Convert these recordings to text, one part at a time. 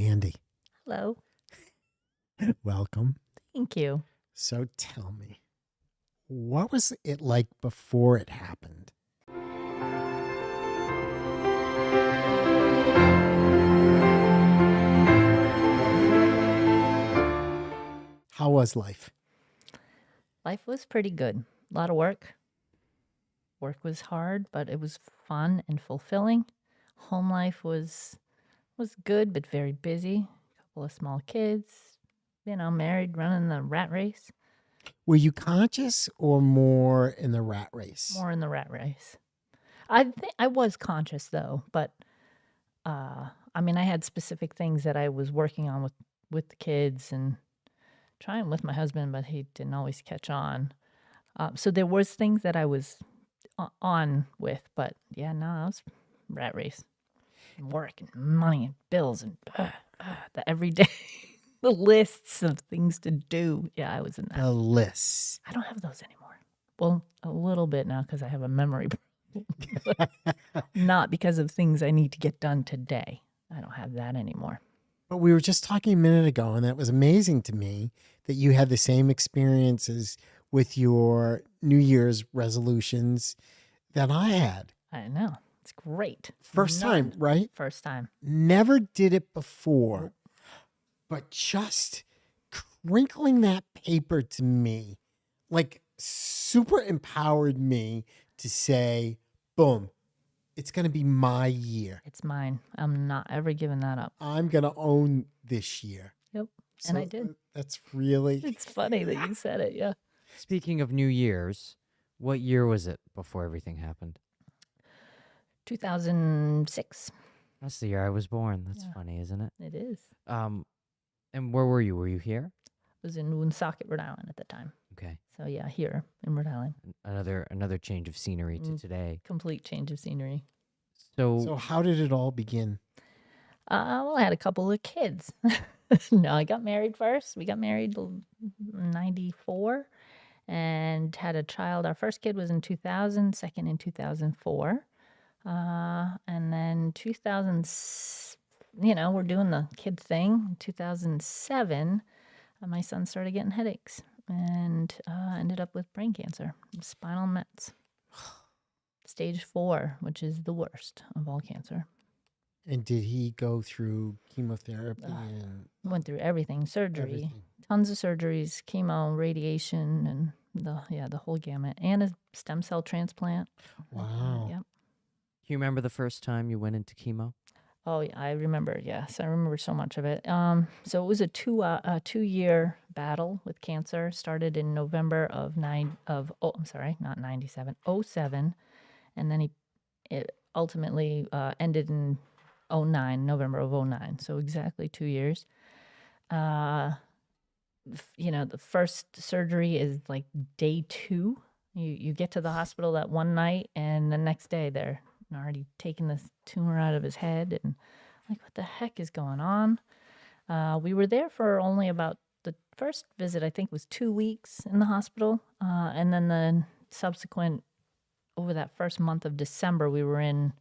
Mandy, Hello. welcome. Thank you. So tell me, what was it like before it happened? How was life? Life was pretty good. A lot of work. Work was hard, but it was fun and fulfilling. Home life was good, but very busy. A couple of small kids. Married, running the rat race. Were you conscious or more in the rat race? More in the rat race. I think I was conscious though, but I had specific things that I was working on with the kids and trying with my husband, but he didn't always catch on. So there was things that I was on with, but yeah, no, I was rat race, and work and money and bills and the everyday, the lists of things to do. Yeah, I was in that. The lists. I don't have those anymore. Well, a little bit now because I have a memory problem. Not because of things I need to get done today. I don't have that anymore. But we were just talking a minute ago, and that was amazing to me that you had the same experiences with your New Year's resolutions that I had. I know. It's great. First time, right? First time. Never did it before, Nope. but just crinkling that paper to me, like super empowered me to say, boom, it's going to be my year. It's mine. I'm not ever giving that up. I'm going to own this year. Yep. And I did. That's really. It's funny that you said it. Yeah. Speaking of New Year's, what year was it before everything happened? 2006. That's the year I was born. That's Yeah. funny, isn't it? It is. And where were you? Were you here? I was in Woonsocket, Rhode Island at the time. Okay. So yeah, here in Rhode Island. Another change of scenery to today. Complete change of scenery. So how did it all begin? Well, I had a couple of kids. No, I got married first. We got married in 94 and had a child. Our first kid was in 2000, second in 2004. And then 2000, we're doing the kid thing. In 2007, my son started getting headaches and ended up with brain cancer, spinal mets. Stage 4, which is the worst of all cancer. And did he go through chemotherapy and Went through everything, surgery, everything? tons of surgeries, chemo, radiation, and the whole gamut, and a stem cell transplant. Wow. Yep. Do you remember the first time you went into chemo? Oh, yeah, I remember. Yes, I remember so much of it. So it was a 2-year battle with cancer. Started in November of 07, and then it ultimately ended in November of 09. So exactly 2 years. The first surgery is like day 2. You get to the hospital that one night, and the next day they're already taking this tumor out of his head, and like, what the heck is going on? We were there for only about the first visit. I think was 2 weeks in the hospital, and then the subsequent over that first month of December, we were in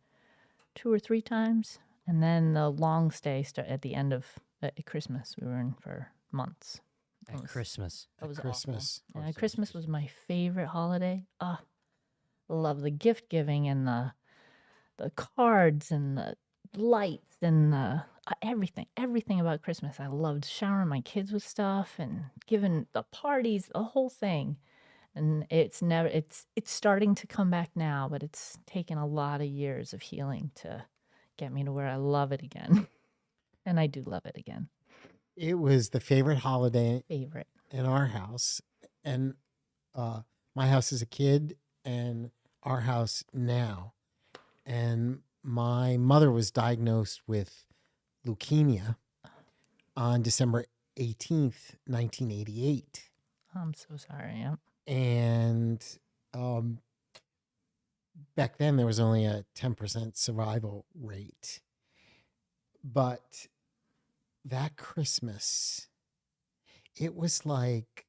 2 or 3 times, and then the long stay at the end of Christmas. We were in for months. At Christmas. That was Christmas. awful. Yeah, Christmas was my favorite holiday. Love the gift giving and the cards and the lights and the everything about Christmas. I loved showering my kids with stuff and giving the parties, the whole thing. And it's starting to come back now, but it's taken a lot of years of healing to get me to where I love it again. And I do love it again. It was the favorite holiday Favorite. in our house, and my house as a kid and our house now. And my mother was diagnosed with leukemia on December 18th, 1988. I'm so sorry. Yeah. And back then there was only a 10% survival rate. But that Christmas, it was like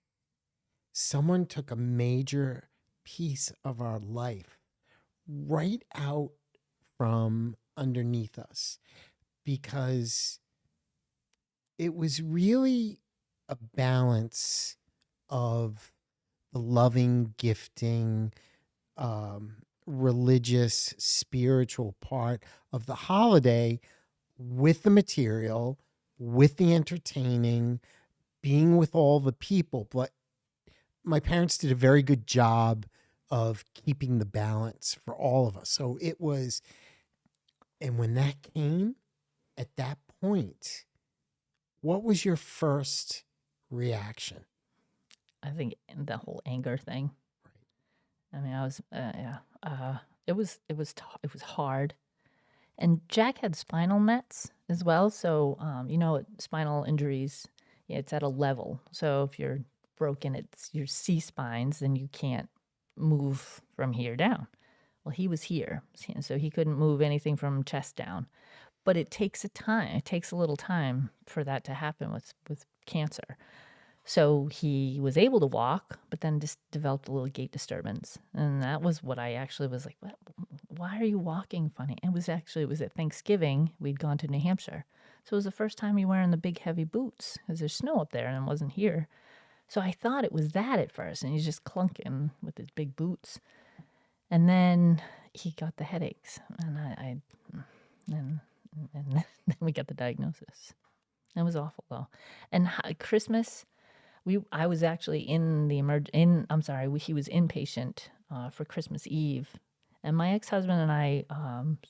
someone took a major piece of our life right out from underneath us, because it was really a balance of the loving, gifting, religious, spiritual part of the holiday with the material, with the entertaining, being with all the people. But my parents did a very good job of keeping the balance for all of us. So it was, and when that came at that point, what was your first reaction? I think the whole anger thing. I mean, I was yeah. It was hard. And Jack had spinal mets as well, so spinal injuries. Yeah, it's at a level. So if you're broken, it's your C spines, then you can't move from here down. Well, he was here, so he couldn't move anything from chest down. But it takes a time. It takes a little time for that to happen with cancer. So he was able to walk, but then just developed a little gait disturbance. And that was what I actually was like, what? Why are you walking funny? It was at Thanksgiving. We'd gone to New Hampshire. So it was the first time he wearing the big heavy boots because there's snow up there and it wasn't here. So I thought it was that at first. And he's just clunking with his big boots. And then he got the headaches. And then we got the diagnosis. It was awful though. And Christmas, I was actually in the he was inpatient for Christmas Eve, and my ex-husband and I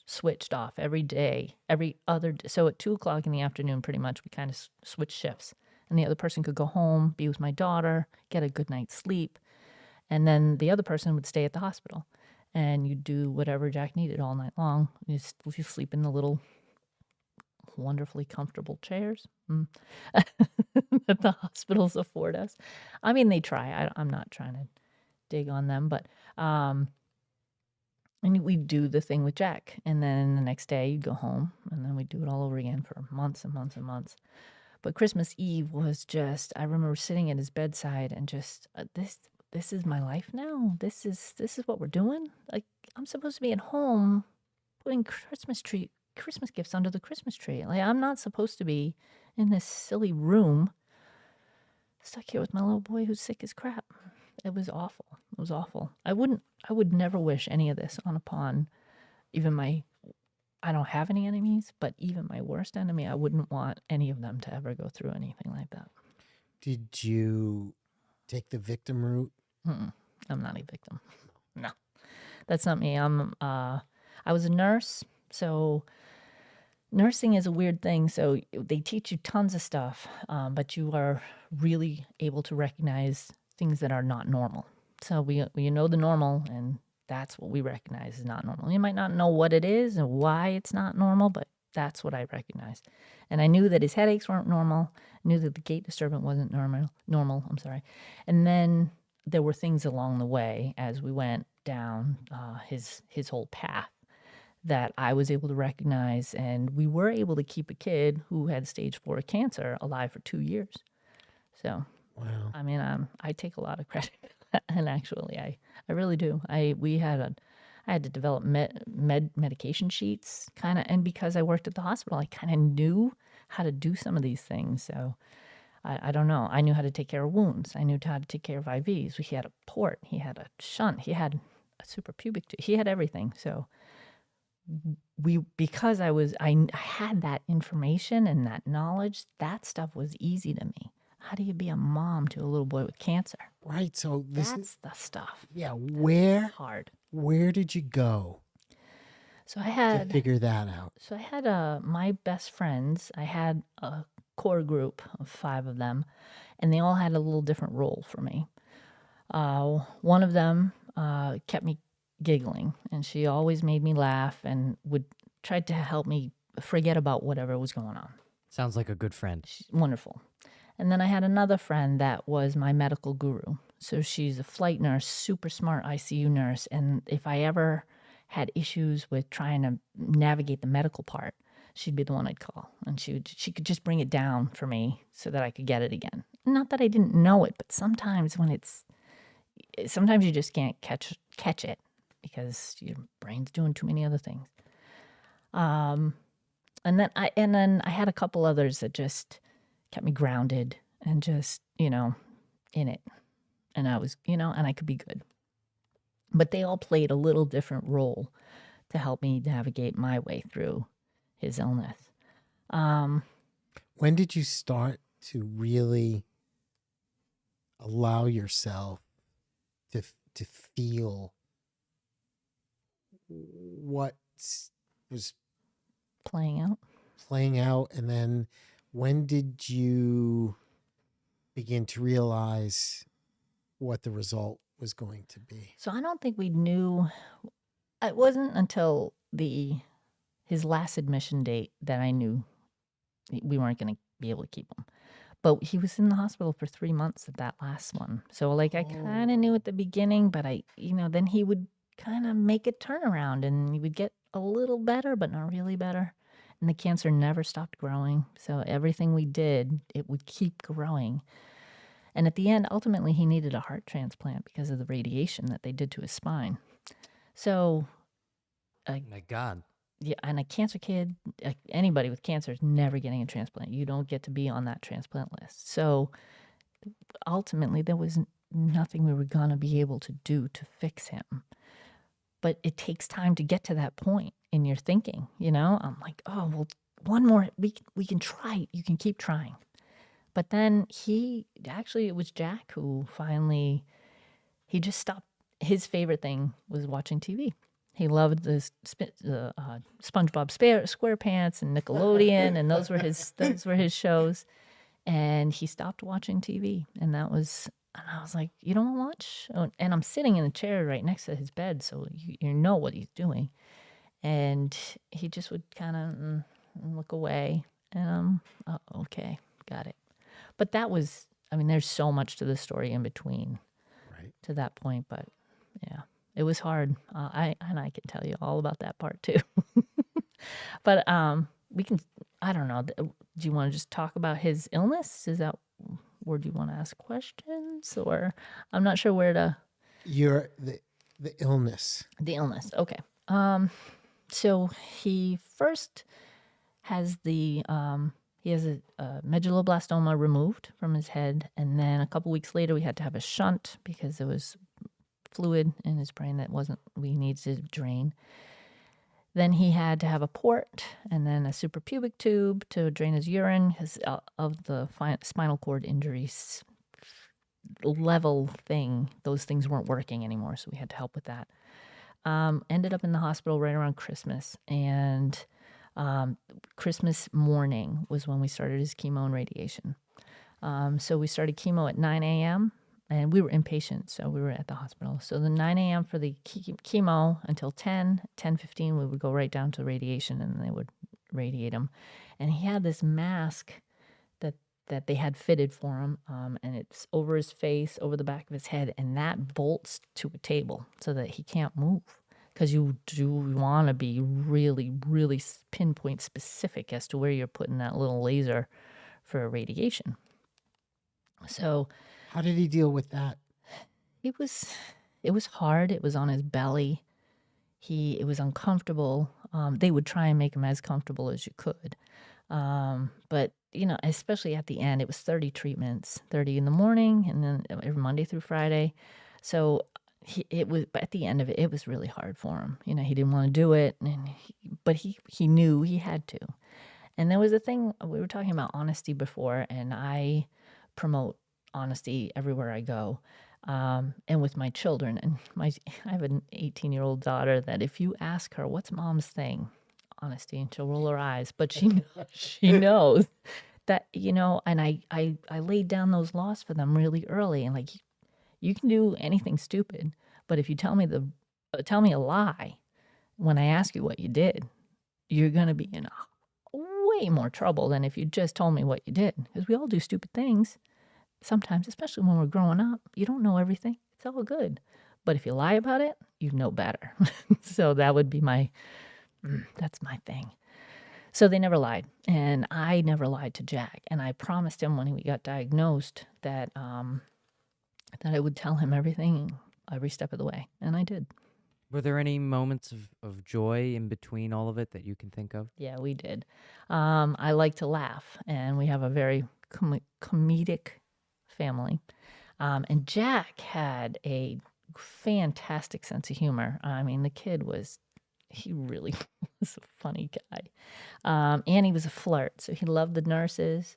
switched off every day, every other day. So at 2:00 in the afternoon, pretty much, we kind of switched shifts, and the other person could go home, be with my daughter, get a good night's sleep, and then the other person would stay at the hospital, and you'd do whatever Jack needed all night long. You sleep in the little wonderfully comfortable chairs that the hospitals afford us. I mean, they try. I'm not trying to dig on them, but and we do the thing with Jack, and then the next day you'd go home, and then we'd do it all over again for months and months and months. But Christmas Eve was just, I remember sitting at his bedside and just this is my life now. This is what we're doing. Like, I'm supposed to be at home putting Christmas gifts under the Christmas tree. Like, I'm not supposed to be in this silly room stuck here with my little boy who's sick as crap. It was awful. It was awful. I would never wish any of this upon even I don't have any enemies, but even my worst enemy, I wouldn't want any of them to ever go through anything like that. Did you take the victim route? I'm not a victim. No, that's not me. I was a nurse, so nursing is a weird thing. So they teach you tons of stuff, but you are really able to recognize things that are not normal. So we know the normal, and that's what we recognize is not normal. You might not know what it is and why it's not normal, but that's what I recognized. And I knew that his headaches weren't normal. I knew that the gait disturbance wasn't normal. I'm sorry. And then there were things along the way as we went down his whole path that I was able to recognize, and we were able to keep a kid who had stage 4 cancer alive for 2 years. So, Wow. I mean, I take a lot of credit, and actually, I really do. I had to develop medication sheets, kind of, and because I worked at the hospital, I kind of knew how to do some of these things. So, I don't know. I knew how to take care of wounds. I knew how to take care of IVs. He had a port. He had a shunt. He had a suprapubic tube. He had everything. So because I had that information and that knowledge, that stuff was easy to me. How do you be a mom to a little boy with cancer? Right. So That's the stuff. Yeah. It's hard. Where did you go So I to had figure that out? So I had my best friends. I had a core group of 5 of them, and they all had a little different role for me. One of them kept me giggling, and she always made me laugh and would try to help me forget about whatever was going on. Sounds like a good friend. She's wonderful. And then I had another friend that was my medical guru. So she's a flight nurse, super smart ICU nurse, and if I ever had issues with trying to navigate the medical part, she'd be the one I'd call, and she could just bring it down for me so that I could get it again. Not that I didn't know it, but sometimes sometimes you just can't catch it because your brain's doing too many other things. And then I had a couple others that just kept me grounded and just, in it. And I was, and I could be good. But they all played a little different role to help me navigate my way through his illness. When did you start to really allow yourself to feel what was Playing out. playing out, and then when did you begin to realize what the result was going to be? So I don't think we knew. It wasn't until his last admission date that I knew we weren't going to be able to keep him. But he was in the hospital for 3 months at that last one. So I kind of knew at the beginning, but then he would kind of make a turnaround and he would get a little better, but not really better. And the cancer never stopped growing. So everything we did, it would keep growing. And at the end, ultimately, he needed a heart transplant because of the radiation that they did to his spine. So, My God. yeah, and a cancer kid, anybody with cancer is never getting a transplant. You don't get to be on that transplant list. So ultimately, there was nothing we were going to be able to do to fix him. But it takes time to get to that point in your thinking, I'm like, oh, well, one more, we can try. You can keep trying. But then it was Jack who finally, he just stopped. His favorite thing was watching TV. He loved the SpongeBob SquarePants and Nickelodeon, and those were his shows. And he stopped watching TV, and I was like, you don't want to watch? Oh, and I'm sitting in the chair right next to his bed, so you know what he's doing. And he just would kind of look away, and okay, got it. But that was, there's so much to the story in between, Right. to that point. But yeah, it was hard. I can tell you all about that part too. But we can. I don't know. Do you want to just talk about his illness? Is that, or do you want to ask questions? Or I'm not sure where to. The illness. The illness. Okay. So he first has he has a medulloblastoma removed from his head, and then a couple weeks later we had to have a shunt because there was fluid in his brain that we needed to drain. Then he had to have a port and then a suprapubic tube to drain his urine because of the spinal cord injuries level thing. Those things weren't working anymore, so we had to help with that. Ended up in the hospital right around Christmas, and Christmas morning was when we started his chemo and radiation. So we started chemo at 9 a.m. and we were inpatient, so we were at the hospital. So the 9 a.m. for the chemo until 10:15, we would go right down to radiation, and they would radiate him. And he had this mask that they had fitted for him, and it's over his face, over the back of his head, and that bolts to a table so that he can't move. Because you do want to be really, really pinpoint specific as to where you're putting that little laser for radiation. So How did he deal with that? it was hard. It was on his belly. It was uncomfortable. They would try and make him as comfortable as you could. But, especially at the end, it was 30 treatments, 30 in the morning and then every Monday through Friday. So but at the end of it, it was really hard for him. He didn't want to do it, but he knew he had to. And there was a thing, we were talking about honesty before, and I promote honesty everywhere I go. And with my children, and I have an 18-year-old daughter that if you ask her, what's mom's thing? Honesty, and she'll roll her eyes, but she knows that, and I laid down those laws for them really early, and like, you can do anything stupid, but if you tell me a lie when I ask you what you did, you're going to be in way more trouble than if you just told me what you did, because we all do stupid things sometimes, especially when we're growing up. You don't know everything. It's all good. But if you lie about it, you know better. So that would be that's my thing. So they never lied, and I never lied to Jack. And I promised him when we got diagnosed that I would tell him everything every step of the way, and I did. Were there any moments of joy in between all of it that you can think of? Yeah, we did. I like to laugh, and we have a very comedic family. And Jack had a fantastic sense of humor. I mean, the kid he really was a funny guy. And he was a flirt. So he loved the nurses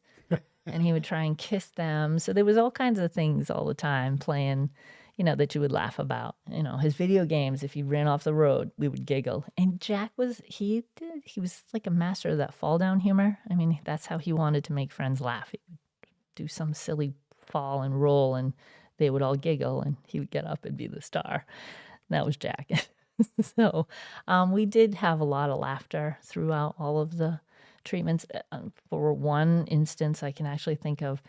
and he would try and kiss them. So there was all kinds of things all the time playing, that you would laugh about. His video games, if he ran off the road, we would giggle. And Jack he was like a master of that fall down humor. I mean, that's how he wanted to make friends laugh. He would do some silly fall and roll and they would all giggle and he would get up and be the star. That was Jack. So we did have a lot of laughter throughout all of the treatments. For one instance, I can actually think of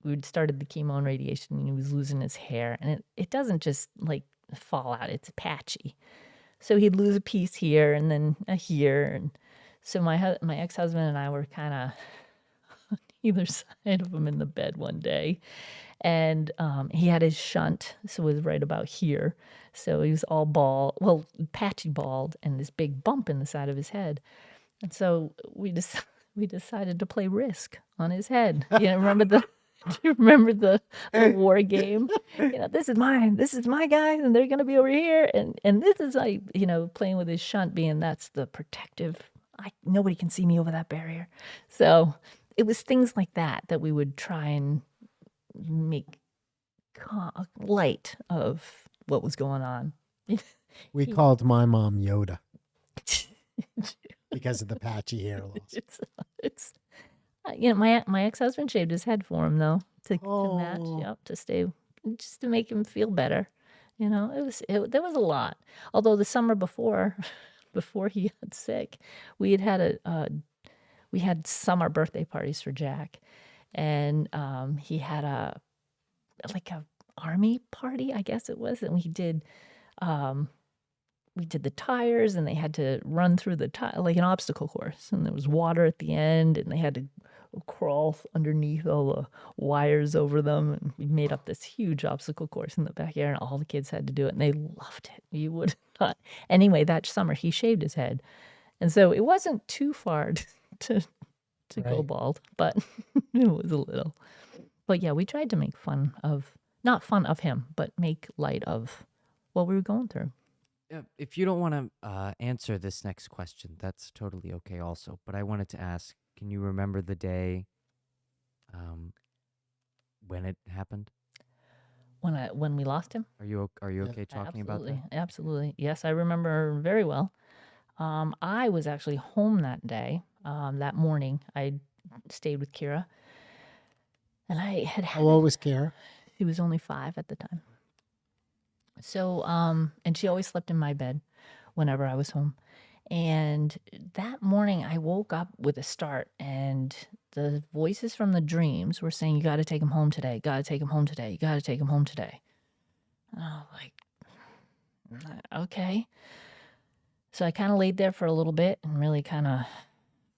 we'd started the chemo and radiation and he was losing his hair. And it doesn't just like fall out, it's patchy. So he'd lose a piece here and then a here. And so my ex-husband and I were kind of either side of him in the bed one day. And he had his shunt, so it was right about here. So he was all bald, well, patchy bald, and this big bump in the side of his head. And so we decided to play Risk on his head. Remember do you remember the war game? This is mine. This is my guys, and they're gonna be over here. And this is like, playing with his shunt, being that's the protective. Nobody can see me over that barrier. So it was things like that we would try and make light of what was going on. We called my mom Yoda because of the patchy hair loss. It's my ex-husband shaved his head for him though to match, to stay, just to make him feel better. There was a lot. Although the summer before he got sick, we had summer birthday parties for Jack, and he had a army party, I guess it was, and we did the tires, and they had to run through the like an obstacle course, and there was water at the end, and they had to crawl underneath all the wires over them, and we made up this huge obstacle course in the backyard, and all the kids had to do it, and they loved it. You would not. Anyway, that summer he shaved his head, and so it wasn't too far to go bald, but it was a little. But yeah, we tried to make not fun of him, but make light of what we were going through. If you don't want to answer this next question, that's totally okay also. But I wanted to ask, can you remember the day when it happened? When we lost him? Are you okay talking about that? Absolutely. Yes, I remember very well. I was actually home that day. That morning, I stayed with Kira. And I had How old was Kira? She was only 5 at the time. So, and she always slept in my bed whenever I was home. And that morning I woke up with a start, and the voices from the dreams were saying, you got to take him home today. Got to take him home today. You got to take him home today. And I was like, okay. So I kind of laid there for a little bit and really kind of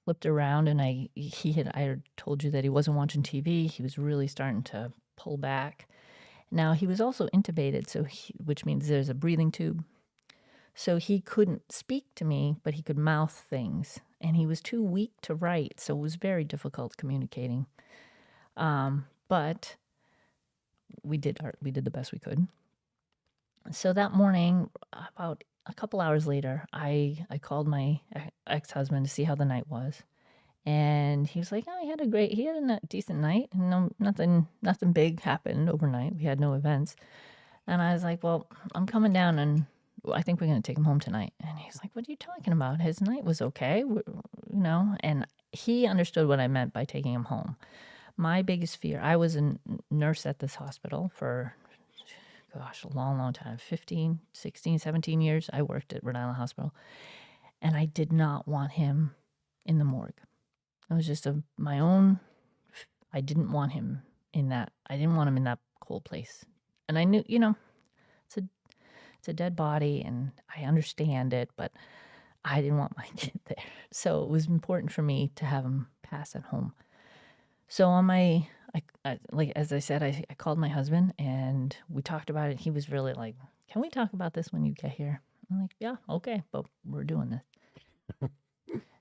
flipped around, and I had told you that he wasn't watching TV. He was really starting to pull back. Now he was also intubated, which means there's a breathing tube. So he couldn't speak to me, but he could mouth things, and he was too weak to write, so it was very difficult communicating. But we did the best we could. So that morning, about a couple hours later, I called my ex-husband to see how the night was. And he was like, he had a decent night. No, nothing big happened overnight. We had no events. And I was like, well, I'm coming down and I think we're going to take him home tonight. And he's like, what are you talking about? His night was okay, and he understood what I meant by taking him home. My biggest fear, I was a nurse at this hospital for, a long, long time, 15, 16, 17 years. I worked at Rhode Island Hospital. And I did not want him in the morgue. It was just my own. I didn't want him in that. I didn't want him in that cold place. And I knew, it's a dead body, and I understand it, but I didn't want my kid there. So it was important for me to have him pass at home. So on as I said, I called my husband and we talked about it. He was really like, "Can we talk about this when you get here?" I'm like, "Yeah, okay, but we're doing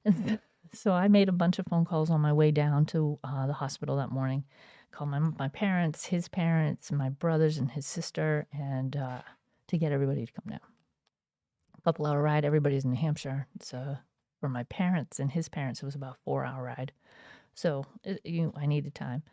this." So I made a bunch of phone calls on my way down to the hospital that morning. Called my parents, his parents, my brothers and his sister, and to get everybody to come down. A couple hour ride. Everybody's in New Hampshire. So for my parents and his parents, it was about a 4-hour ride. So I needed time.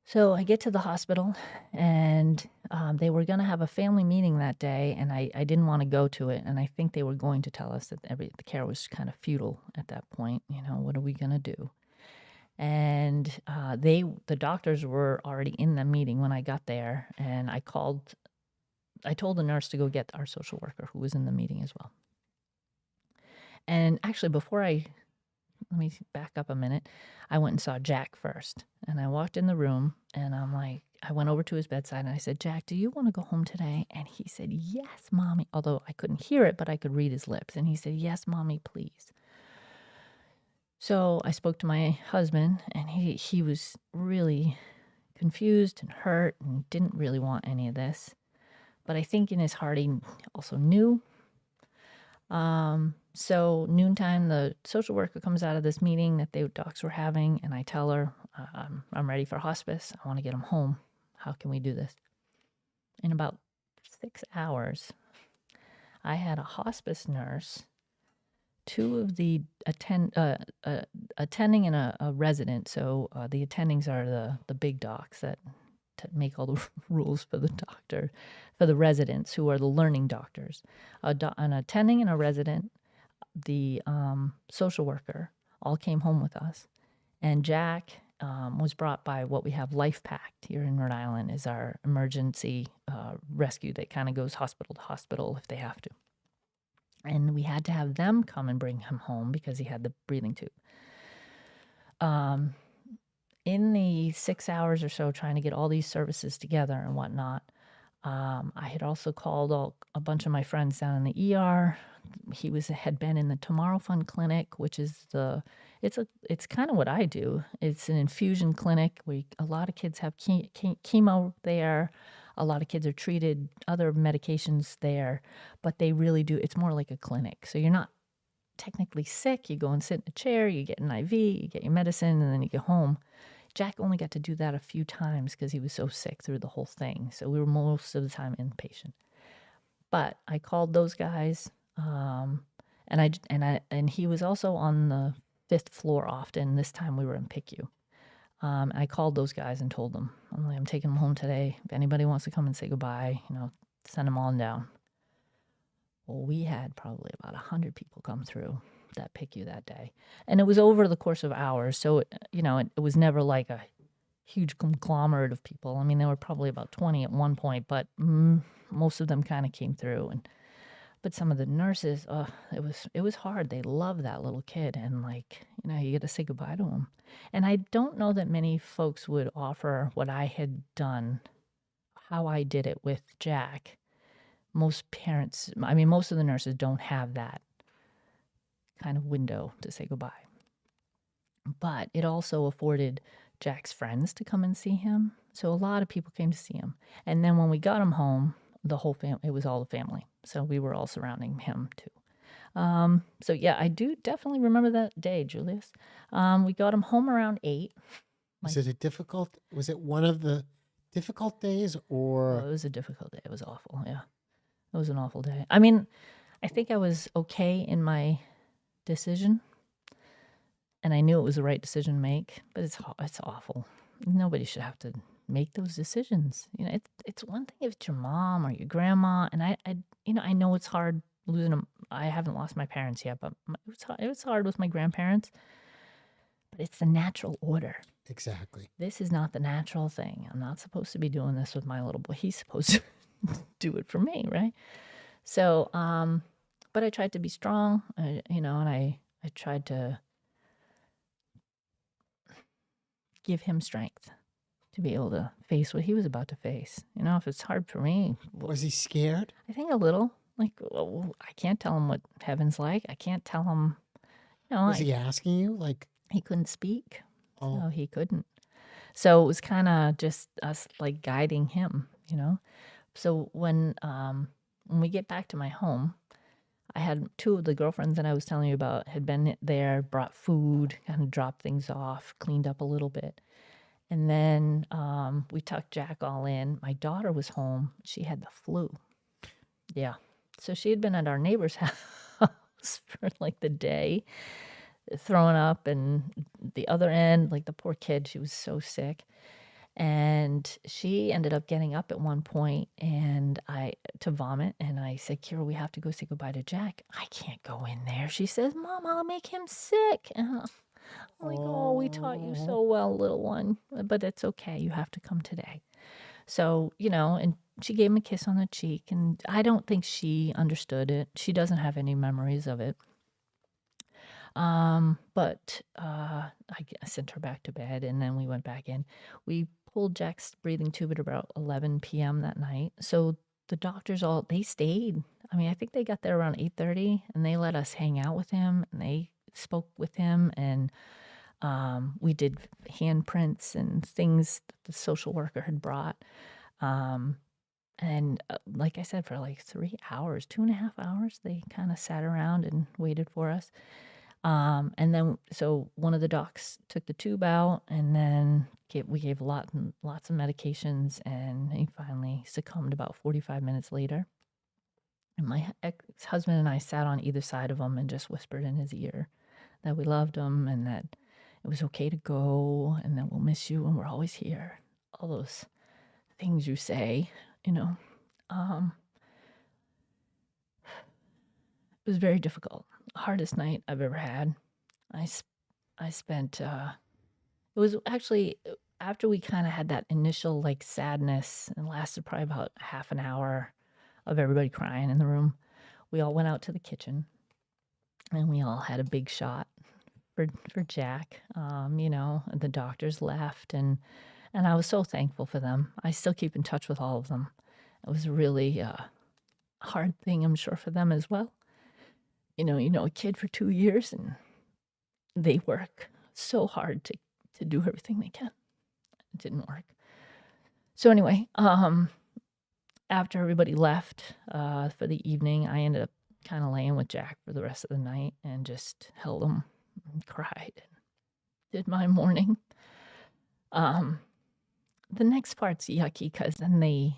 So I get to the hospital, and they were going to have a family meeting that day, and I didn't want to go to it. And I think they were going to tell us that the care was kind of futile at that point. What are we going to do? And the doctors were already in the meeting when I got there, and I told the nurse to go get our social worker who was in the meeting as well. And actually, let me back up a minute. I went and saw Jack first, and I walked in the room, and I went over to his bedside, and I said, Jack, do you want to go home today? And he said, yes, Mommy, although I couldn't hear it, but I could read his lips. And he said, yes, Mommy, please. So I spoke to my husband, and he was really confused and hurt and didn't really want any of this. But I think in his heart, he also knew. So noontime, the social worker comes out of this meeting that the docs were having, and I tell her, I'm ready for hospice. I want to get him home. How can we do this? In about 6 hours, I had a hospice nurse, two of the attending and a resident. So the attendings are the big docs that make all the rules for the residents who are the learning doctors. An attending and a resident, the social worker, all came home with us. And Jack was brought by what we have Life Pact here in Rhode Island, is our emergency rescue that kind of goes hospital to hospital if they have to. And we had to have them come and bring him home because he had the breathing tube. In the 6 hours or so trying to get all these services together and whatnot, I had also called a bunch of my friends down in the ER. He had been in the Tomorrow Fund Clinic, which is it's kind of what I do. It's an infusion clinic where a lot of kids have chemo there. A lot of kids are treated, other medications there, but they really do. It's more like a clinic. So you're not technically sick. You go and sit in a chair, you get an IV, you get your medicine, and then you go home. Jack only got to do that a few times because he was so sick through the whole thing. So we were most of the time inpatient. But I called those guys, and he was also on the 5th floor often. This time we were in PICU. I called those guys and told them, I'm taking them home today. If anybody wants to come and say goodbye, send them on down. Well, we had probably about 100 people come through that PICU that day. And it was over the course of hours. So, it was never like a huge conglomerate of people. I mean, there were probably about 20 at one point, but most of them kind of came through. But some of the nurses, it was hard. They love that little kid. And you get to say goodbye to him. And I don't know that many folks would offer what I had done, how I did it with Jack. Most of the nurses don't have that kind of window to say goodbye. But it also afforded Jack's friends to come and see him. So a lot of people came to see him. And then when we got him home, the whole family, it was all the family. So we were all surrounding him too. So yeah, I do definitely remember that day, Julius. We got him home around 8. Was it one of the difficult days, or? Oh, it was a difficult day. It was awful. Yeah. It was an awful day. I mean, I think I was okay in my decision, and I knew it was the right decision to make, but it's awful. Nobody should have to make those decisions. It's one thing if it's your mom or your grandma, and I know it's hard losing them. I haven't lost my parents yet, but it was hard with my grandparents. But it's the natural order. Exactly. This is not the natural thing. I'm not supposed to be doing this with my little boy. He's supposed to do it for me, right? So, but I tried to be strong, and I tried to give him strength to be able to face what he was about to face. If it's hard for me. Was he scared? I think a little. I can't tell him what heaven's like. I can't tell him, Was he asking you? He couldn't speak. Oh. So he couldn't. So it was kind of just us guiding him, So when we get back to my home, I had two of the girlfriends that I was telling you about had been there, brought food, kind of dropped things off, cleaned up a little bit. And then we tucked Jack all in. My daughter was home. She had the flu. Yeah. So she had been at our neighbor's house for like the day, throwing up, and the other end, like the poor kid, she was so sick. And she ended up getting up at one point and to vomit. And I said, Kira, we have to go say goodbye to Jack. I can't go in there. She says, Mom, I'll make him sick. And I'm like, oh, we taught you so well, little one, but it's okay. You have to come today. So, and she gave him a kiss on the cheek. And I don't think she understood it. She doesn't have any memories of it. But I sent her back to bed, and then we went back in. We pulled Jack's breathing tube at about 11 p.m. that night. So the doctors they stayed. I mean, I think they got there around 8:30, and they let us hang out with him, and they spoke with him, and we did handprints and things that the social worker had brought. And like I said, for like 3 hours, 2.5 hours, they kind of sat around and waited for us. And then, so one of the docs took the tube out, and then we gave lots of medications, and he finally succumbed about 45 minutes later. And my ex-husband and I sat on either side of him and just whispered in his ear that we loved him and that it was okay to go and that we'll miss you and we're always here. All those things you say, It was very difficult. Hardest night I've ever had. I spent, it was actually after we kind of had that initial like sadness and lasted probably about half an hour of everybody crying in the room. We all went out to the kitchen and we all had a big shot for Jack. The doctors left and I was so thankful for them. I still keep in touch with all of them. It was really a hard thing, I'm sure, for them as well. A kid for 2 years and they work so hard to do everything they can. It didn't work. So anyway, after everybody left for the evening, I ended up kind of laying with Jack for the rest of the night and just held him and cried and did my mourning. The next part's yucky because then the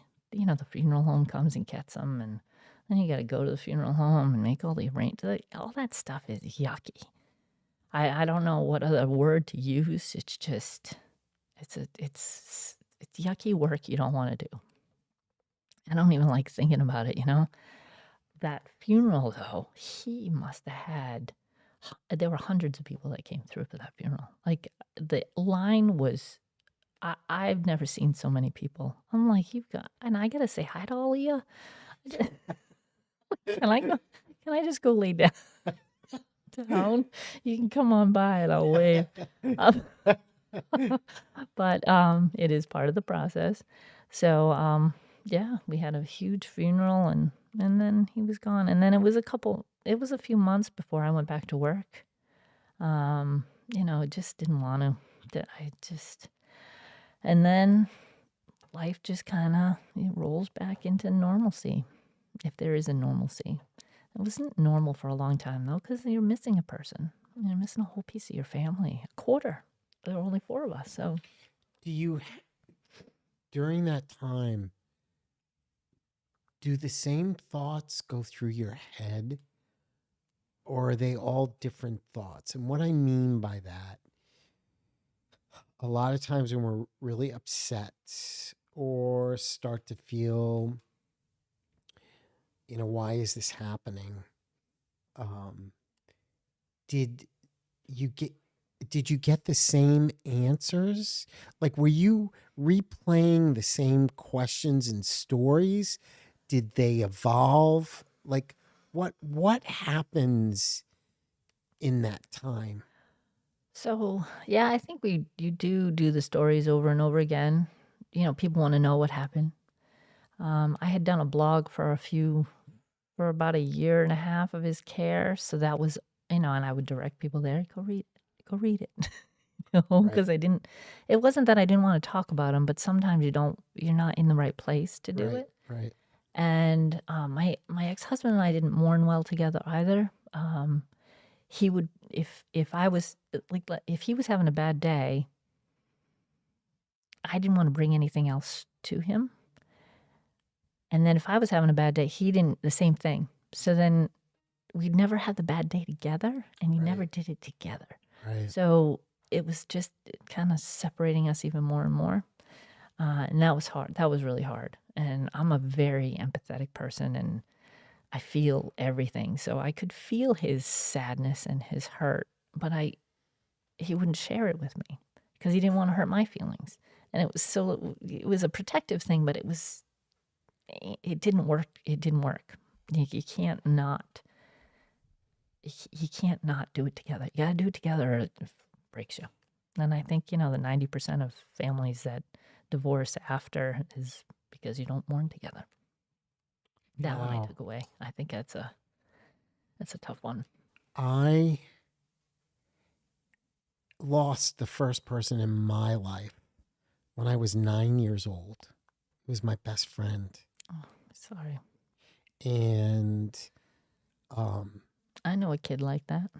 funeral home comes and gets them, and then you got to go to the funeral home and make all the arrangements. All that stuff is yucky. I don't know what other word to use. It's just, it's yucky work you don't want to do. I don't even like thinking about it, That funeral, though, he must have had, there were hundreds of people that came through for that funeral. Like, the line was, I've never seen so many people. I'm like, and I got to say hi to all of you. Can I just go lay down? You can come on by and I'll wave. But it is part of the process. So yeah, we had a huge funeral and then he was gone. And then it was a few months before I went back to work. I just didn't want to. And then life just kind of rolls back into normalcy, if there is a normalcy. It wasn't normal for a long time, though, because you're missing a person. You're missing a whole piece of your family, a quarter. There were only 4 of us, so. During that time, do the same thoughts go through your head, or are they all different thoughts? And what I mean by that, a lot of times when we're really upset or start to feel, why is this happening? Did you get the same answers? Like, were you replaying the same questions and stories? Did they evolve? Like, what happens in that time? So, yeah, I think you do the stories over and over again. People want to know what happened. I had done a blog for about 1.5 years of his care. So that was, and I would direct people there, go read it, because Right. it wasn't that I didn't want to talk about him, but sometimes you're not in the right place to do it. Right. And my ex husband and I didn't mourn well together either. He would if I was if he was having a bad day, I didn't want to bring anything else to him. And then if I was having a bad day, he didn't, the same thing. So then we never had the bad day together, and we never Right. did it together. Right. So it was just kind of separating us even more and more. And that was hard. That was really hard. And I'm a very empathetic person, and I feel everything. So I could feel his sadness and his hurt, but he wouldn't share it with me because he didn't want to hurt my feelings. And it was a protective thing, but it didn't work. It didn't work. You can't not. You can't not do it together. You got to do it together, or it breaks you. And I think the 90% of families that divorce after is because you don't mourn together. That one I Wow. took away. I think that's a tough one. I lost the first person in my life when I was 9 years old. It was my best friend. Oh, sorry. And I know a kid like that.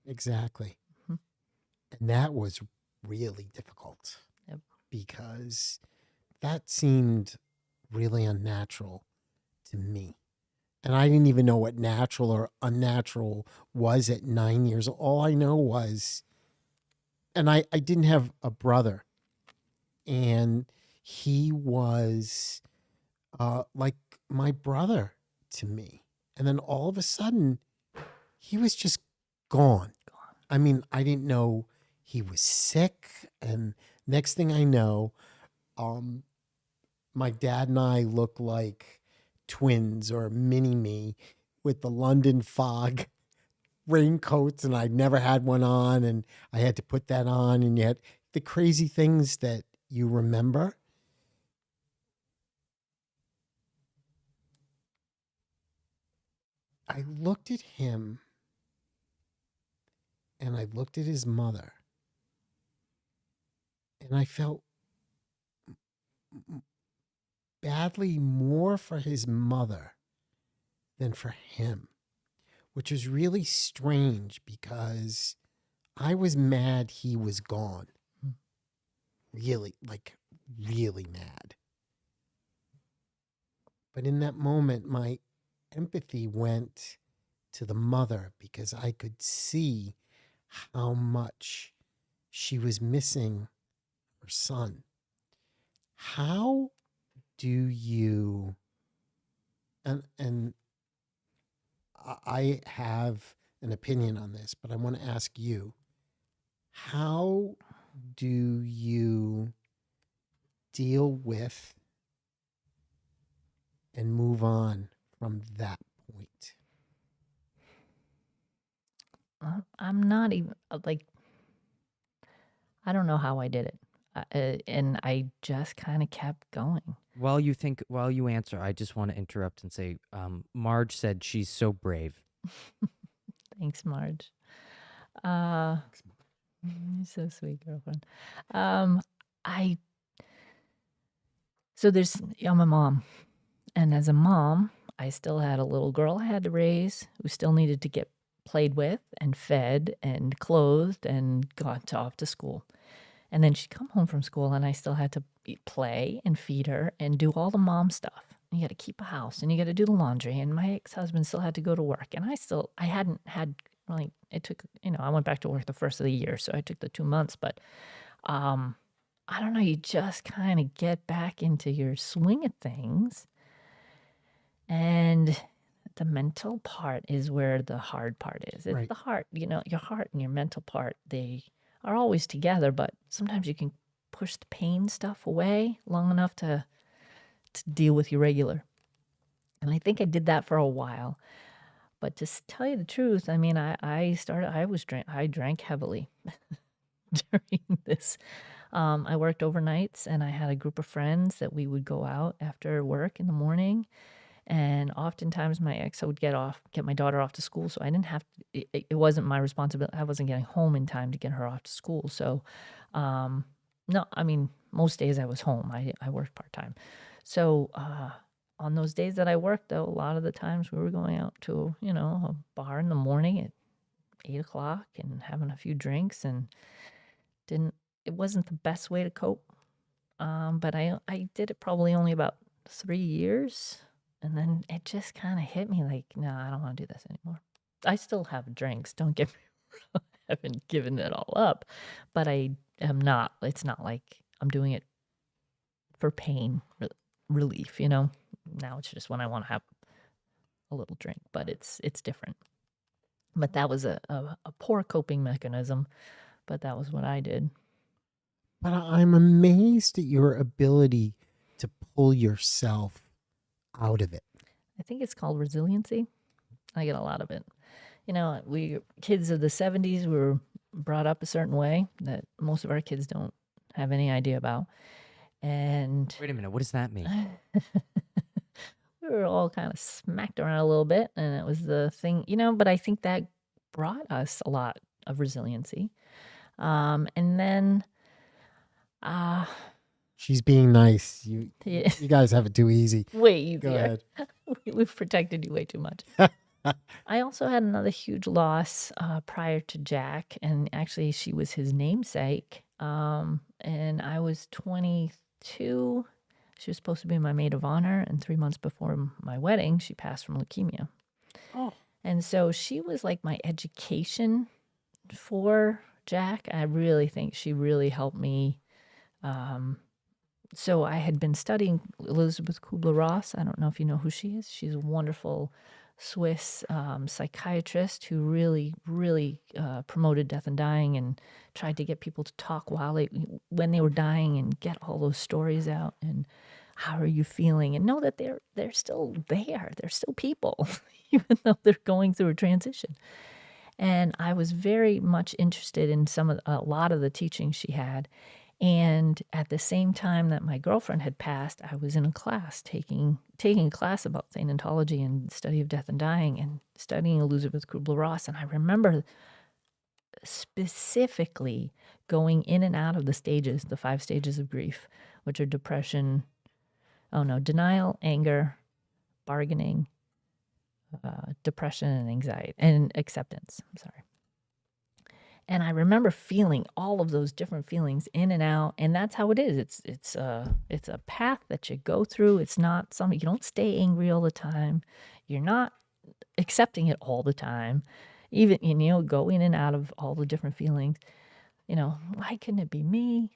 exactly. Mhm. And that was really difficult Yep. because that seemed really unnatural to me. And I didn't even know what natural or unnatural was at 9 years old. All I know was, and I didn't have a brother, and he was like my brother to me. And then all of a sudden, he was just gone. I mean, I didn't know he was sick. And next thing I know, my dad and I look like twins or mini me with the London fog raincoats, and I'd never had one on, and I had to put that on. And yet, the crazy things that you remember. I looked at him and I looked at his mother, and I felt badly more for his mother than for him, which was really strange because I was mad he was gone. Really, like, really mad. But in that moment, my empathy went to the mother because I could see how much she was missing her son. How do you, and I have an opinion on this, but I want to ask you, how do you deal with and move on from that point? I'm not even I don't know how I did it. And I just kind of kept going. While you answer, I just want to interrupt and say, Marge said she's so brave. Thanks, Marge. You're so sweet, girlfriend. Um, I so there's I'm a mom, and as a mom, I still had a little girl I had to raise who still needed to get played with and fed and clothed and off to school. And then she'd come home from school, and I still had to play and feed her and do all the mom stuff. You got to keep a house, and you got to do the laundry. And my ex-husband still had to go to work, and I hadn't had really. It took I went back to work the first of the year, so I took the 2 months. But I don't know. You just kind of get back into your swing of things, and the mental part is where the hard part is. It's Right. the heart, your heart and your mental part. They are always together, but sometimes you can push the pain stuff away long enough to deal with your regular. And I think I did that for a while. But to tell you the truth, I mean, I drank heavily during this. I worked overnights, and I had a group of friends that we would go out after work in the morning. And oftentimes my ex would get my daughter off to school. So I didn't have to, it wasn't my responsibility. I wasn't getting home in time to get her off to school. So, no, I mean, most days I was home. I worked part time. So, on those days that I worked, though, a lot of the times we were going out to, a bar in the morning at 8 o'clock and having a few drinks, and didn't it wasn't the best way to cope. But I did it probably only about 3 years, and then it just kind of hit me like, no, I don't want to do this anymore. I still have drinks. Don't get me wrong. I haven't given it all up, but I am not. It's not like I'm doing it for pain relief. Now it's just when I want to have a little drink, but it's different. But that was a poor coping mechanism, but that was what I did. But I'm amazed at your ability to pull yourself out of it. I think it's called resiliency. I get a lot of it. We kids of the 70s, we were brought up a certain way that most of our kids don't have any idea about. And Wait a minute. What does that mean? we were all kind of smacked around a little bit, and it was the thing, but I think that brought us a lot of resiliency. And then She's being nice. You yeah, guys have it too easy. way Go easier. ahead. We've protected you way too much. I also had another huge loss prior to Jack, and actually she was his namesake. And I was 22. She was supposed to be my maid of honor, and 3 months before my wedding, she passed from leukemia. Oh. And so she was like my education for Jack. I really think she really helped me. So I had been studying Elizabeth Kubler-Ross. I don't know if you know who she is. She's a wonderful Swiss psychiatrist who really, really promoted death and dying and tried to get people to talk when they were dying and get all those stories out and how are you feeling and know that they're still there. They're still people, even though they're going through a transition. And I was very much interested in a lot of the teaching she had. And at the same time that my girlfriend had passed, I was in a class taking a class about thanatology and study of death and dying and studying Elizabeth Kubler-Ross. And I remember specifically going in and out of the 5 stages of grief, which are denial, anger, bargaining, depression, and anxiety, and acceptance. I'm sorry. And I remember feeling all of those different feelings in and out, and that's how it is. It's a path that you go through. It's not something, you don't stay angry all the time. You're not accepting it all the time. Even go in and out of all the different feelings. Why couldn't it be me?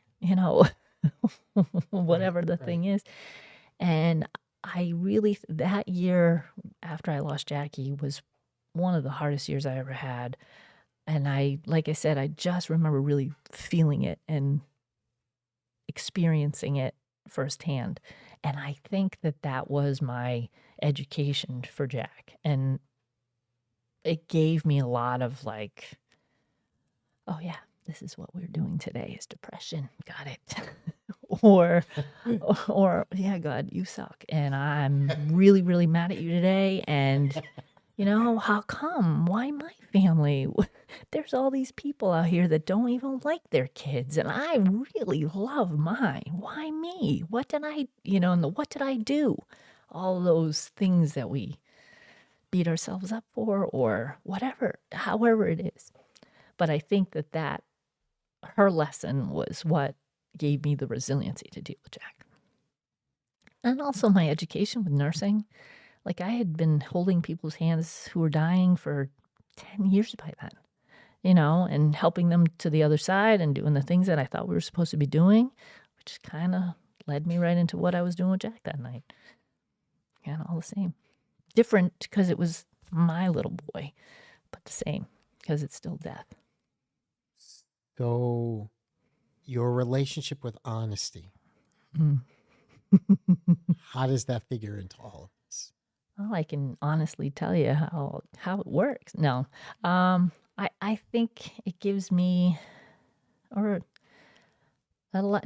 Whatever the thing is. And I really that year after I lost Jackie was one of the hardest years I ever had. And like I said, I just remember really feeling it and experiencing it firsthand. And I think that was my education for Jack. And it gave me a lot of like, oh yeah, this is what we're doing today is depression. Got it. or, yeah, God, you suck. And I'm really, really mad at you today. And how come? Why my family? There's all these people out here that don't even like their kids, and I really love mine. Why me? What did I, what did I do? All those things that we beat ourselves up for, or whatever, however it is. But I think that her lesson was what gave me the resiliency to deal with Jack. And also my education with nursing. Like I had been holding people's hands who were dying for 10 years by then, and helping them to the other side and doing the things that I thought we were supposed to be doing, which kind of led me right into what I was doing with Jack that night. Kind of all the same. Different because it was my little boy, but the same because it's still death. So your relationship with honesty, how does that figure into all of this? Well, I can honestly tell you how it works. No, I think it gives me, or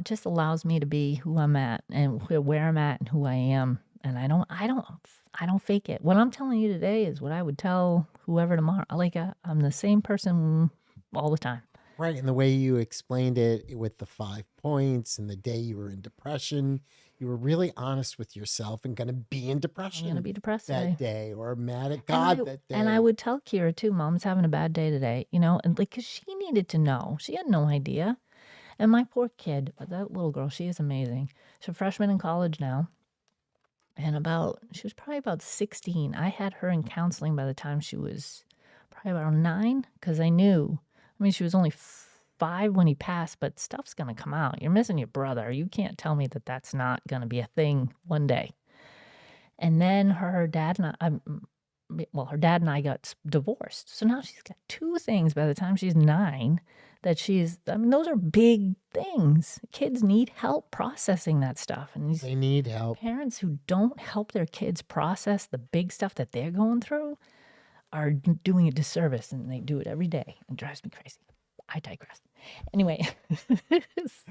just allows me to be who I'm at and where I'm at and who I am, and I don't fake it. What I'm telling you today is what I would tell whoever tomorrow. I'm the same person all the time. Right, and the way you explained it with the 5 points and the day you were in depression, you were really honest with yourself and going to be in I'm depression going to be depressed today. that day or mad at And God I, that day. and I would tell Kira too, Mom's having a bad day today, you know, and like, cause she needed to know. She had no idea. And my poor kid, that little girl, she is amazing. She's a freshman in college now. And she was probably about 16. I had her in counseling by the time she was probably around 9, because I knew, I mean, she was only 5 when he passed, but stuff's going to come out. You're missing your brother. You can't tell me that that's not going to be a thing one day. And then her dad and her dad and I got divorced. So now she's got 2 things by the time she's 9 that those are big things. Kids need help processing that stuff. And these They need help. parents who don't help their kids process the big stuff that they're going through are doing a disservice, and they do it every day. It drives me crazy. I digress. Anyway,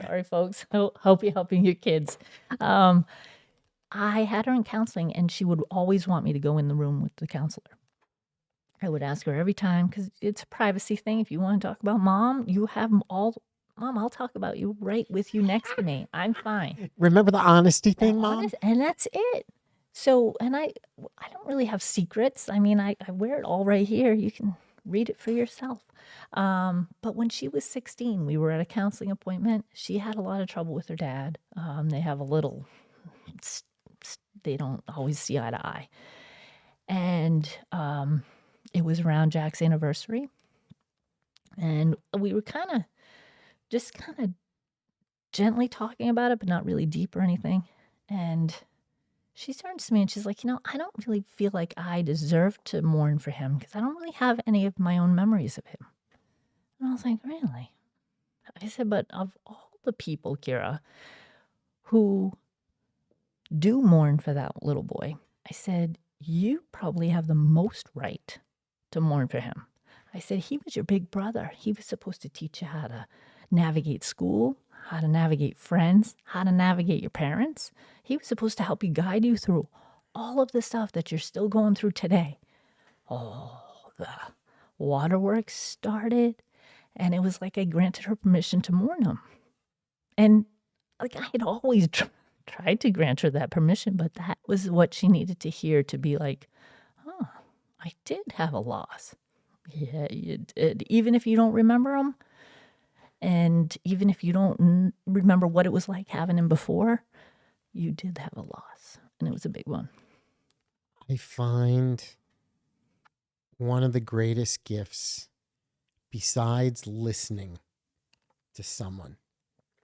sorry, folks. Hope you're helping your kids. I had her in counseling, and she would always want me to go in the room with the counselor. I would ask her every time, because it's a privacy thing. If you want to talk about Mom, Mom, I'll talk about you right with you next to me. I'm fine. Remember the honesty thing, Mom? Honest, and that's it. So, and I don't really have secrets. I mean, I wear it all right here. You can read it for yourself. But when she was 16, we were at a counseling appointment. She had a lot of trouble with her dad. They have a little, they don't always see eye to eye. And it was around Jack's anniversary. And we were kind of gently talking about it, but not really deep or anything. And she turns to me and she's like, I don't really feel like I deserve to mourn for him because I don't really have any of my own memories of him. And I was like, really? I said, but of all the people, Kira, who do mourn for that little boy, I said, you probably have the most right to mourn for him. I said, he was your big brother. He was supposed to teach you how to navigate school, how to navigate friends, how to navigate your parents. He was supposed to help you, guide you through all of the stuff that you're still going through today. Oh, the waterworks started, and it was like I granted her permission to mourn him. And like I had always tried to grant her that permission, but that was what she needed to hear to be like, oh, I did have a loss. Yeah, you did. Even if you don't remember him, and even if you don't remember what it was like having him before, you did have a loss, and it was a big one. I find one of the greatest gifts, besides listening to someone,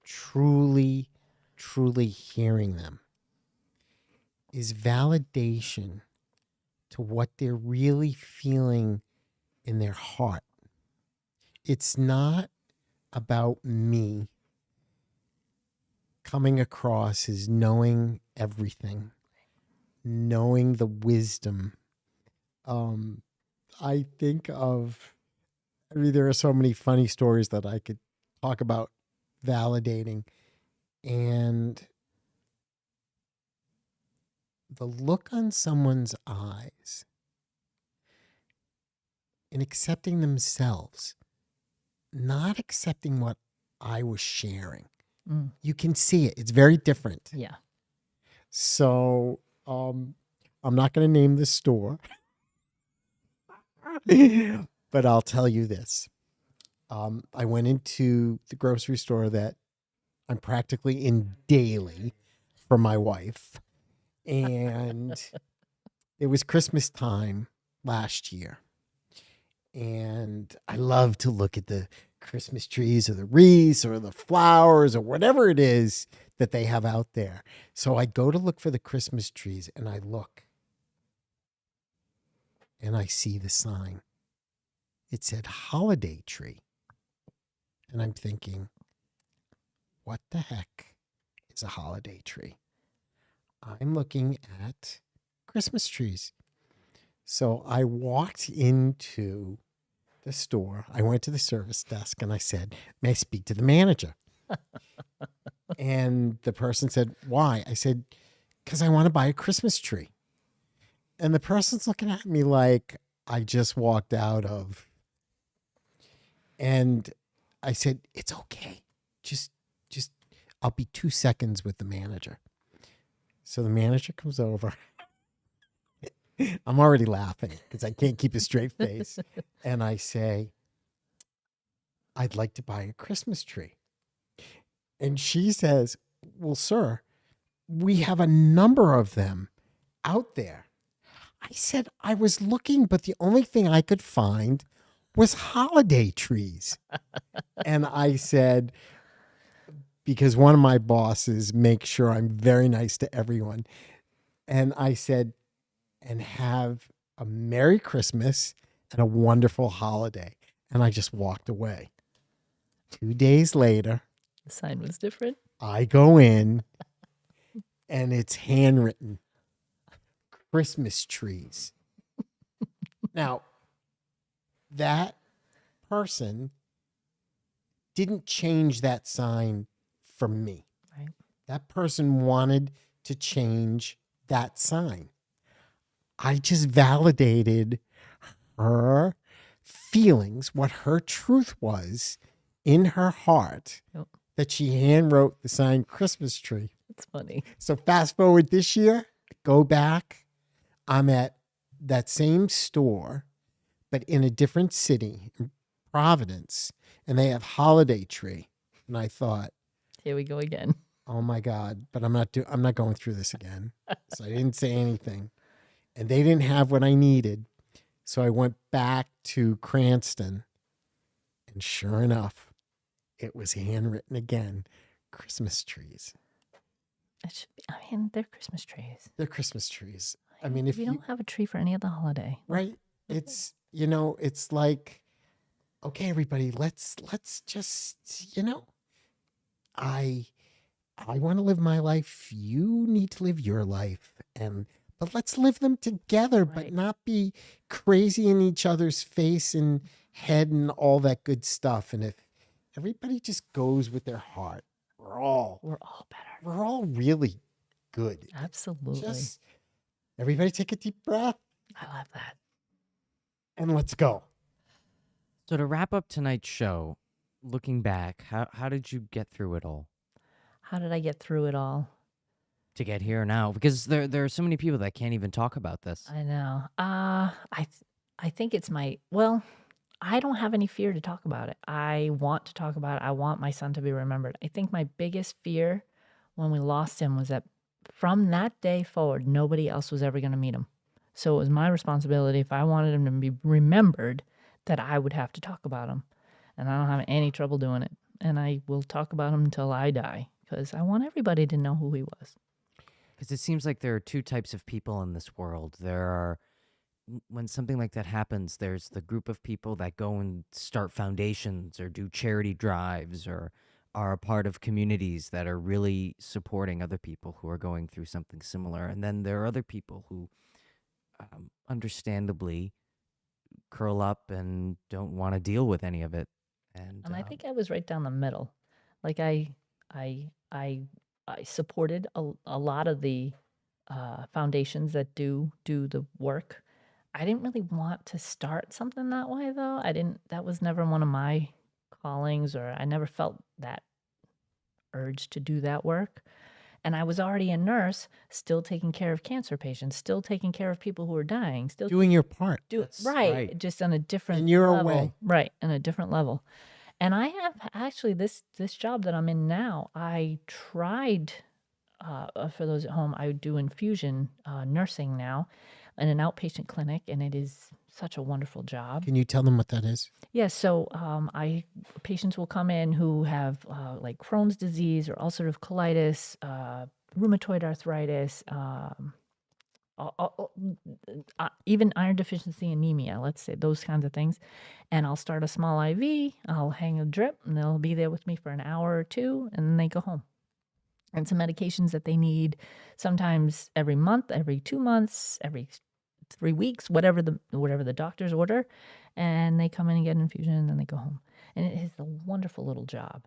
truly hearing them, is validation to what they're really feeling in their heart. It's not about me coming across as knowing everything, knowing the wisdom. I think there are so many funny stories that I could talk about validating, and the look on someone's eyes in accepting themselves, not accepting what I was sharing. You can see it. It's very different. Yeah. So I'm not going to name the store, but I'll tell you this. I went into the grocery store that I'm practically in daily for my wife. And it was Christmas time last year. And I love to look at the Christmas trees or the wreaths or the flowers or whatever it is that they have out there. So I go to look for the Christmas trees, and I look and I see the sign. It said holiday tree. And I'm thinking, what the heck is a holiday tree? I'm looking at Christmas trees. So I walked into the store. I went to the service desk and I said, may I speak to the manager? And the person said, why? I said, because I want to buy a Christmas tree. And the person's looking at me like I just walked out of. And I said, it's okay. Just I'll be 2 seconds with the manager. So the manager comes over. I'm already laughing because I can't keep a straight face. And I say, I'd like to buy a Christmas tree. And she says, well, sir, we have a number of them out there. I said, I was looking, but the only thing I could find was holiday trees. And I said, because one of my bosses makes sure I'm very nice to everyone. And I said, and have a Merry Christmas and a wonderful holiday. And I just walked away. 2 days later, The sign was different. I go in and it's handwritten Christmas trees. Now, that person didn't change that sign for me. Right. That person wanted to change that sign. I just validated her feelings, what her truth was in her heart, Yep. that she hand wrote the sign Christmas tree. That's funny. So fast forward this year, go back. I'm at that same store, but in a different city, in Providence, and they have holiday tree. And I thought, Here we go again. oh my God, but I'm not going through this again. So I didn't say anything. And they didn't have what I needed. So I went back to Cranston. And sure enough, it was handwritten again. Christmas trees. It should be, I mean, they're Christmas trees. They're Christmas trees. I mean, if We don't have a tree for any other holiday. right, it's, it's like, okay, everybody, let's just, I want to live my life. You need to live your life. But let's live them together, but Right. not be crazy in each other's face and head and all that good stuff. And if everybody just goes with their heart, we're all better. really good. Absolutely. Just everybody take a deep breath I love that. and let's go. So to wrap up tonight's show, looking back, how did you get through it all How did I get through it all? to get here now? Because there are so many people that can't even talk about this. I know. I think it's I don't have any fear to talk about it. I want to talk about it. I want my son to be remembered. I think my biggest fear when we lost him was that from that day forward, nobody else was ever going to meet him. So it was my responsibility, if I wanted him to be remembered, that I would have to talk about him. And I don't have any trouble doing it. And I will talk about him until I die because I want everybody to know who he was. Because it seems like there are two types of people in this world. There are, when something like that happens, there's the group of people that go and start foundations or do charity drives or are a part of communities that are really supporting other people who are going through something similar. And then there are other people who understandably curl up and don't want to deal with any of it. And I think I was right down the middle. Like I supported a lot of the foundations that do the work. I didn't really want to start something that way though. That was never one of my callings, or I never felt that urge to do that work. And I was already a nurse, still taking care of cancer patients, still taking care of people who are dying, still Doing your part. That's right, right. just on a different In your level. way. Right, on a different level. And I have actually this job that I'm in now. I tried for those at home. I do infusion nursing now in an outpatient clinic, and it is such a wonderful job. Can you tell them what that is? Yes, so patients will come in who have like Crohn's disease or ulcerative colitis, rheumatoid arthritis, even iron deficiency anemia, let's say, those kinds of things. And I'll start a small IV, I'll hang a drip, and they'll be there with me for an hour or two, and then they go home. And some medications that they need sometimes every month, every 2 months, every 3 weeks, whatever the doctors order, and they come in and get an infusion, and then they go home. And it is a wonderful little job.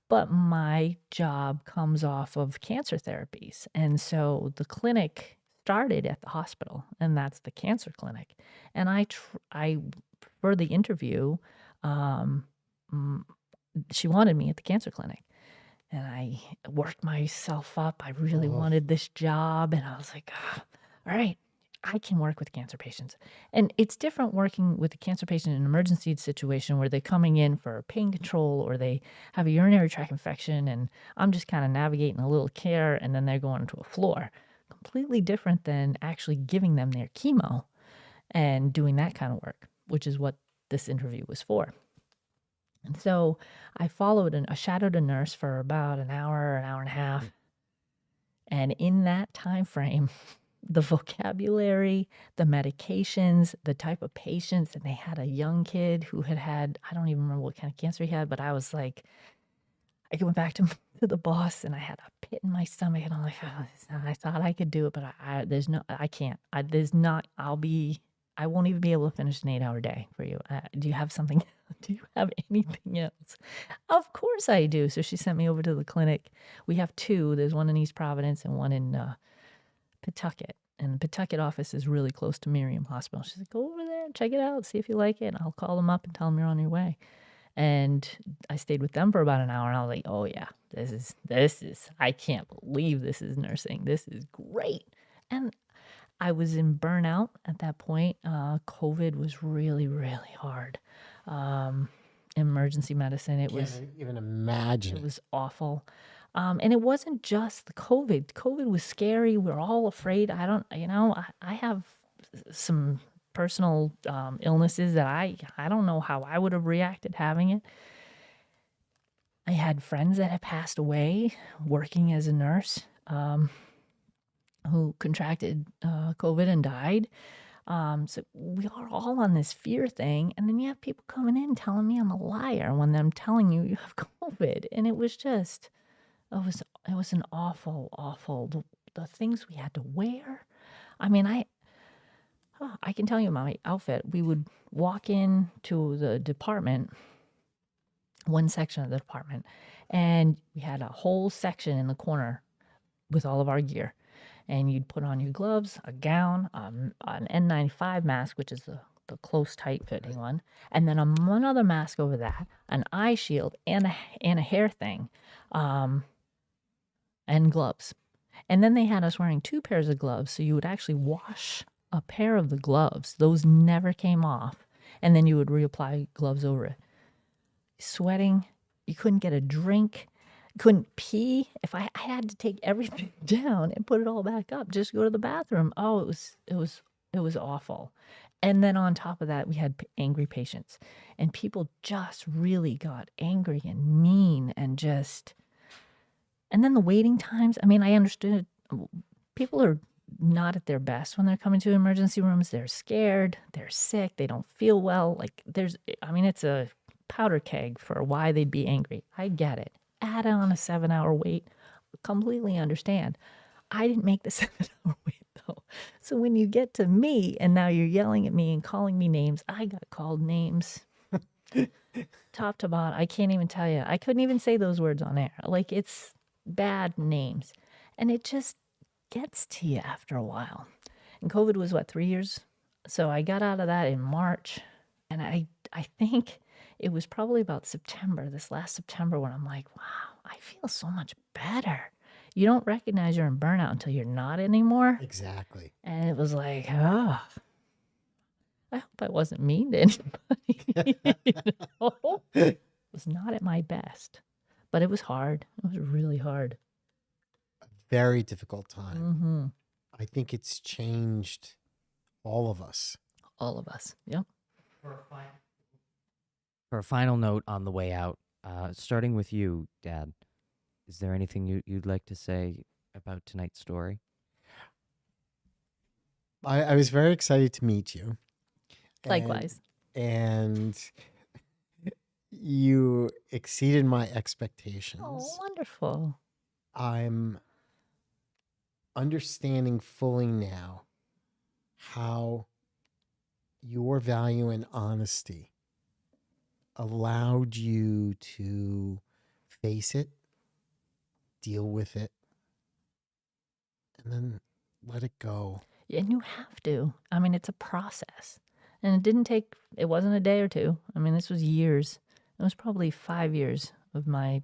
But my job comes off of cancer therapies. And so the clinic started at the hospital, and that's the cancer clinic. And I for the interview, she wanted me at the cancer clinic. and I worked myself up. I really Oh, wanted this job, and I was like, "Ah, all right, I can work with cancer patients." And it's different working with a cancer patient in an emergency situation where they're coming in for pain control or they have a urinary tract infection, and I'm just kind of navigating a little care, and then they're going to a floor. Completely different than actually giving them their chemo and doing that kind of work, which is what this interview was for. And so I I shadowed a nurse for about an hour and a half. And in that time frame, the vocabulary, the medications, the type of patients, and they had a young kid who had, I don't even remember what kind of cancer he had, but I was like, I went back to, to the boss and I had a pit in my stomach and I'm like, oh, I thought I could do it, but there's no, I can't. There's not, I won't even be able to finish an 8-hour day for you. Do you have something? Do you have anything else? Of course I do. So she sent me over to the clinic. We have two. There's one in East Providence and one in Pawtucket. And the Pawtucket office is really close to Miriam Hospital. She's like, go over there and check it out, see if you like it. And I'll call them up and tell them you're on your way. And I stayed with them for about an hour and I was like, oh yeah, this is, I can't believe this is nursing. This is great. And I was in burnout at that point. COVID was really, really hard. Emergency medicine, it was can't even imagine it it. was awful. And it wasn't just the COVID. COVID was scary. We're all afraid. I have some personal illnesses that I don't know how I would have reacted having it. I had friends that had passed away working as a nurse who contracted COVID and died. So we are all on this fear thing. And then you have people coming in telling me I'm a liar when I'm telling you have COVID. And it was just, it was an awful, the things we had to wear. I mean, I can tell you my outfit. We would walk into the department, one section of the department, and we had a whole section in the corner with all of our gear. And you'd put on your gloves, a gown, an N95 mask, which is the close, tight fitting one, and then one other mask over that, an eye shield, and a hair thing, and gloves. And then they had us wearing 2 pairs of gloves, so you would actually wash a pair of the gloves. Those never came off, and then you would reapply gloves over it. Sweating, you couldn't get a drink, couldn't pee. If I had to take everything down and put it all back up just to go to the bathroom. Oh, it was awful. And then on top of that, we had angry patients, and people just really got angry and mean and just. And then the waiting times. I mean, I understood people are not at their best when they're coming to emergency rooms. They're scared, they're sick, they don't feel well. Like it's a powder keg for why they'd be angry. I get it. Add on a 7-hour wait. Completely understand. I didn't make the 7-hour wait though. So when you get to me and now you're yelling at me and calling me names, I got called names. Top to bottom. I can't even tell you. I couldn't even say those words on air. Like, it's bad names. And it just gets to you after a while. And COVID was 3 years? So I got out of that in March. And I think it was probably about September, this last September, when I'm like, wow, I feel so much better. You don't recognize you're in burnout until you're not anymore. Exactly. And it was like, oh, I hope I wasn't mean to anybody. It was not at my best, but it was hard. It was really hard. Very difficult time. Mm-hmm. I think it's changed all of us. All of us. Yep. For a final note on the way out, starting with you, Dad, is there anything you'd like to say about tonight's story? I was very excited to meet you. Likewise. And you exceeded my expectations. Oh, wonderful. I'm understanding fully now how your value and honesty allowed you to face it, deal with it, and then let it go. And you have to. I mean, it's a process. And it wasn't a day or two. I mean, this was years. It was probably 5 years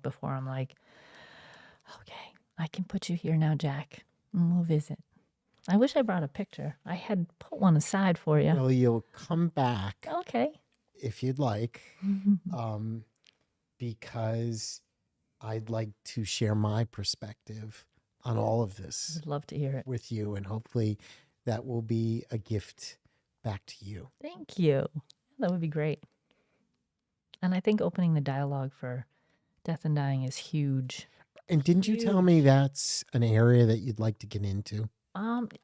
before I'm like, Okay, I can put you here now, Jack, and we'll visit. I wish I brought a picture. I had put one aside for you. Well, you'll come back Okay. if you'd like, because I'd like to share my perspective on all of this Would love to hear it. with you, and hopefully that will be a gift back to you. Thank you. That would be great. And I think opening the dialogue for death and dying is huge. And didn't you tell me that's an area that you'd like to get into,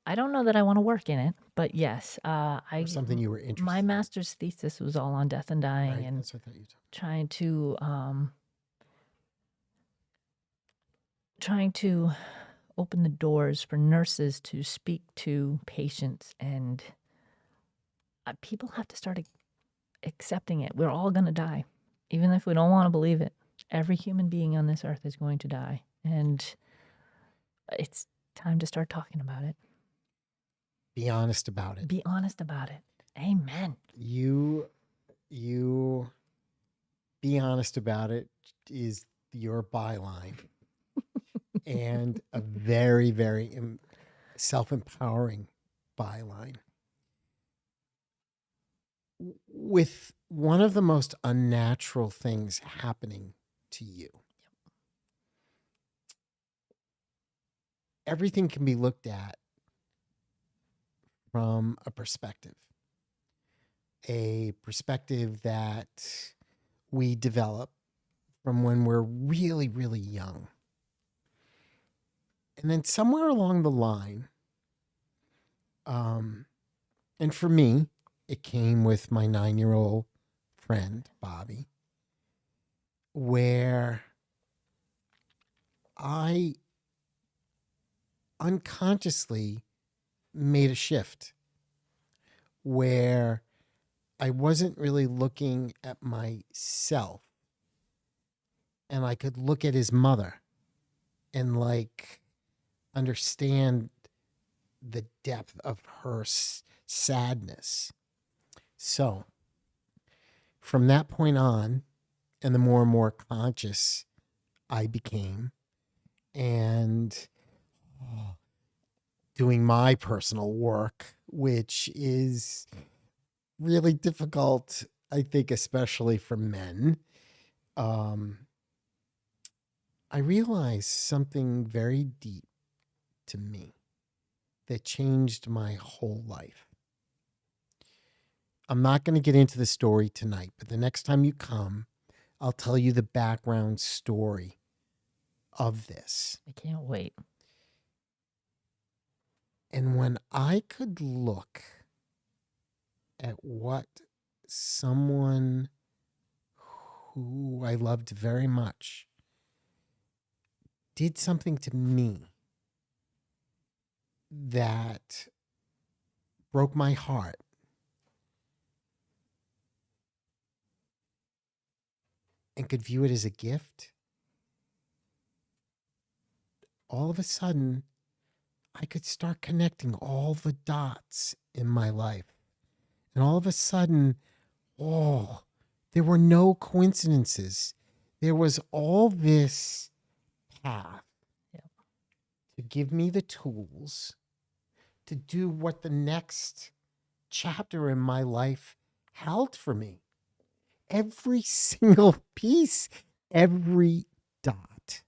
I don't know that I want to work in it, but yes, or something you were interested my in? master's thesis was all on death and dying Right, and that's what I thought you told trying to open the doors for nurses to speak to patients, and people have to start accepting it. We're all going to die, even if we don't want to believe it. Every human being on this earth is going to die, and it's time to start talking about it. Be honest about it. Be honest about it. Amen. You be honest about it is your byline, and a very, very self-empowering byline. With one of the most unnatural things happening to you, everything can be looked at from a perspective that we develop from when we're really, really young. And then somewhere along the line, and for me, it came with my 9-year-old friend, Bobby, where I unconsciously made a shift where I wasn't really looking at myself, and I could look at his mother and like understand the depth of her sadness. So from that point on, and the more and more conscious I became, and doing my personal work, which is really difficult, I think, especially for men, I realized something very deep to me that changed my whole life. I'm not going to get into the story tonight, but the next time you come, I'll tell you the background story of this. I can't wait. And when I could look at what someone who I loved very much did something to me that broke my heart, and could view it as a gift, all of a sudden, I could start connecting all the dots in my life. And all of a sudden, there were no coincidences. There was all this path to give me the tools to do what the next chapter in my life held for me. Every single piece, every dot.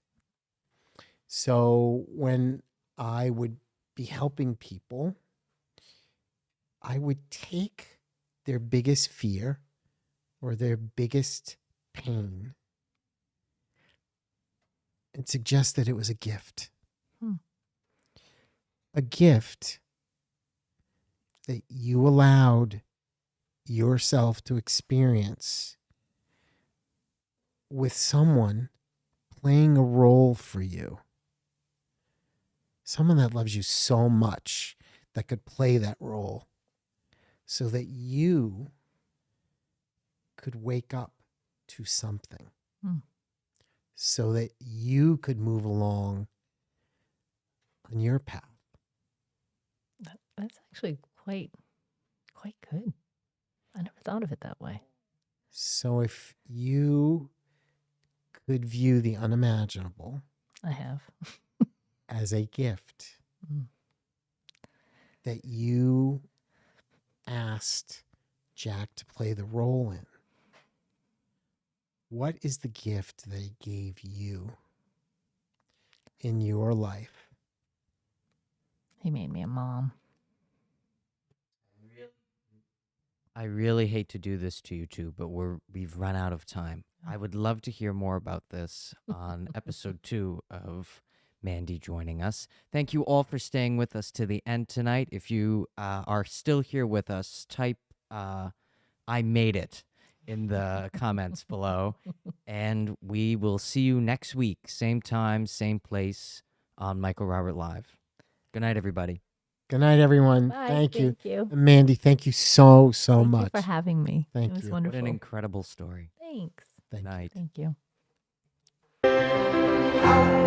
So when I would be helping people, I would take their biggest fear or their biggest pain and suggest that it was a gift. A gift that you allowed yourself to experience with someone playing a role for you. Someone that loves you so much that could play that role so that you could wake up to something, so that you could move along on your path. That's actually quite good. I never thought of it that way. So if you could view the unimaginable I have. as a gift Mm. that you asked Jack to play the role in? What is the gift that he gave you in your life? He made me a mom. I really hate to do this to you two, but we've run out of time. I would love to hear more about this on episode 2 of Mandy joining us. Thank you all for staying with us to the end tonight. If you are still here with us, type I made it in the comments below. And we will see you next week, same time, same place on Michael Robert Live. Good night, everybody. Good night, everyone. Bye. Thank you. Thank you. And Mandy, thank you so Thank much. you for having me. Thank it was you. What wonderful. an incredible story. Thanks. Thank Good you. night. Thank you. How